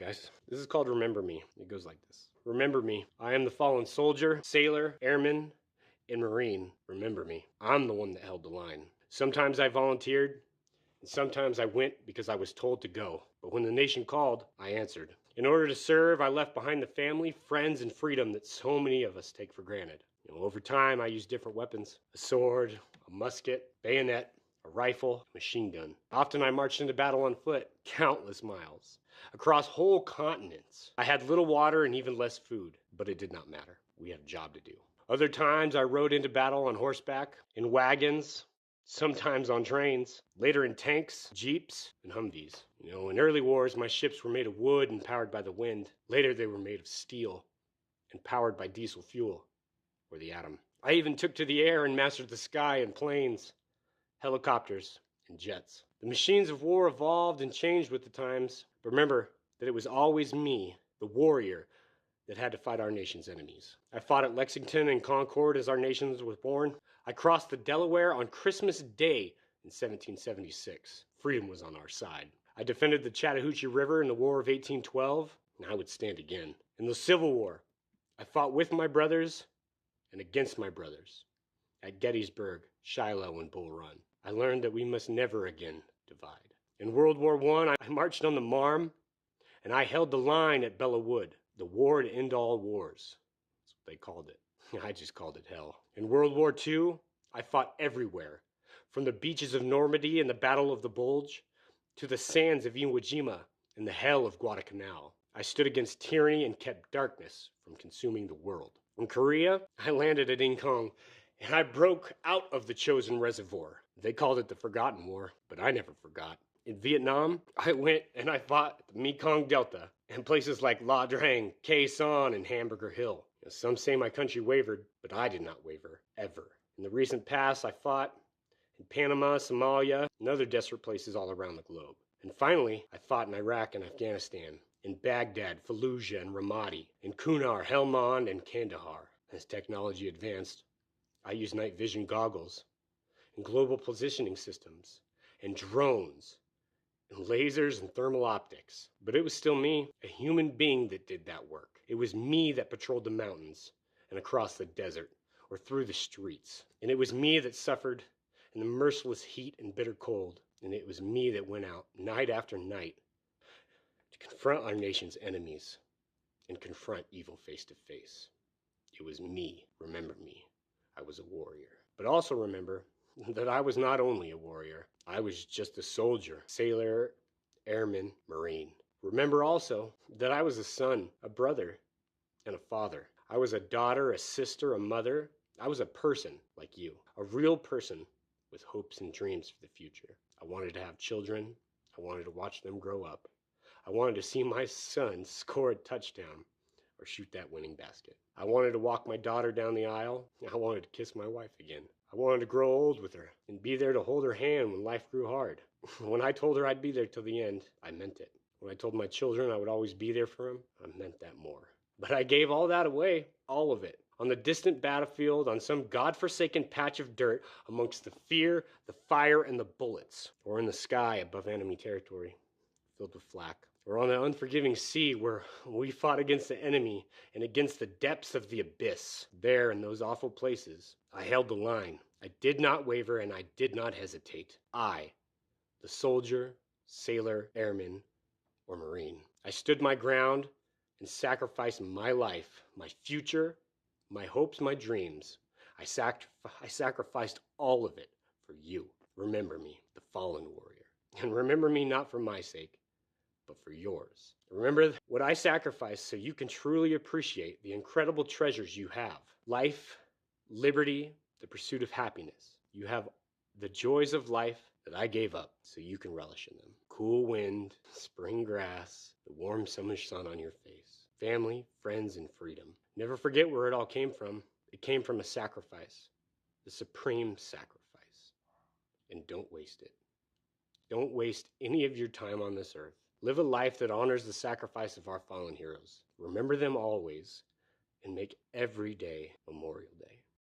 guys. This is called Remember Me. It goes like this. Remember me. I am the fallen soldier, sailor, airman, and Marine. Remember me. I'm the one that held the line. Sometimes I volunteered, and sometimes I went because I was told to go. But when the nation called, I answered. In order to serve, I left behind the family, friends, and freedom that so many of us take for granted. Over time, I used different weapons. A sword, a musket, bayonet, a rifle, a machine gun. Often I marched into battle on foot, countless miles, across whole continents. I had little water and even less food, but it did not matter. We had a job to do. Other times I rode into battle on horseback, in wagons, sometimes on trains, later in tanks, jeeps, and Humvees. In early wars, my ships were made of wood and powered by the wind. Later, they were made of steel and powered by diesel fuel, or the atom. I even took to the air and mastered the sky and planes, helicopters, and jets. The machines of war evolved and changed with the times, but remember that it was always me, the warrior, that had to fight our nation's enemies. I fought at Lexington and Concord as our nation was born. I crossed the Delaware on Christmas Day in 1776. Freedom was on our side. I defended the Chattahoochee River in the War of 1812, and I would stand again. In the Civil War, I fought with my brothers and against my brothers. At Gettysburg, Shiloh, and Bull Run, I learned that we must never again divide. In World War I, I marched on the Marne, and I held the line at Belleau Wood. The war to end all wars. That's what they called it. I just called it hell. In World War II, I fought everywhere. From the beaches of Normandy and the Battle of the Bulge, to the sands of Iwo Jima and the hell of Guadalcanal. I stood against tyranny and kept darkness from consuming the world. In Korea, I landed at Incheon, and I broke out of the chosen reservoir. They called it the Forgotten War, but I never forgot. In Vietnam, I went and I fought the Mekong Delta and places like La Drang, Khe Sanh, and Hamburger Hill. Some say my country wavered, but I did not waver, ever. In the recent past, I fought in Panama, Somalia, and other desperate places all around the globe. And finally, I fought in Iraq and Afghanistan, in Baghdad, Fallujah, and Ramadi, in Kunar, Helmand, and Kandahar. As technology advanced, I used night vision goggles, and global positioning systems, and drones, and lasers and thermal optics. But it was still me, a human being, that did that work. It was me that patrolled the mountains and across the desert or through the streets. And it was me that suffered in the merciless heat and bitter cold. And it was me that went out night after night to confront our nation's enemies and confront evil face to face. It was me. Remember me. I was a warrior. But also remember that I was not only a warrior. I was just a soldier, sailor, airman, Marine. Remember also that I was a son, a brother, and a father. I was a daughter, a sister, a mother. I was a person like you, a real person with hopes and dreams for the future. I wanted to have children. I wanted to watch them grow up. I wanted to see my son score a touchdown or shoot that winning basket. I wanted to walk my daughter down the aisle. I wanted to kiss my wife again. I wanted to grow old with her and be there to hold her hand when life grew hard. When I told her I'd be there till the end, I meant it. When I told my children I would always be there for them, I meant that more. But I gave all that away, all of it, on the distant battlefield, on some godforsaken patch of dirt amongst the fear, the fire, and the bullets, or in the sky above enemy territory, filled with flak, or on the unforgiving sea where we fought against the enemy and against the depths of the abyss. There, in those awful places, I held the line. I did not waver and I did not hesitate. I, the soldier, sailor, airman, or Marine. I stood my ground and sacrificed my life, my future, my hopes, my dreams. I sacrificed all of it for you. Remember me, the fallen warrior. And remember me not for my sake, but for yours. Remember what I sacrificed so you can truly appreciate the incredible treasures you have. Life, liberty, the pursuit of happiness. You have the joys of life that I gave up so you can relish in them. Cool wind, spring grass, the warm summer sun on your face. Family, friends, and freedom. Never forget where it all came from. It came from a sacrifice. The supreme sacrifice. And don't waste it. Don't waste any of your time on this earth. Live a life that honors the sacrifice of our fallen heroes. Remember them always and make every day Memorial Day.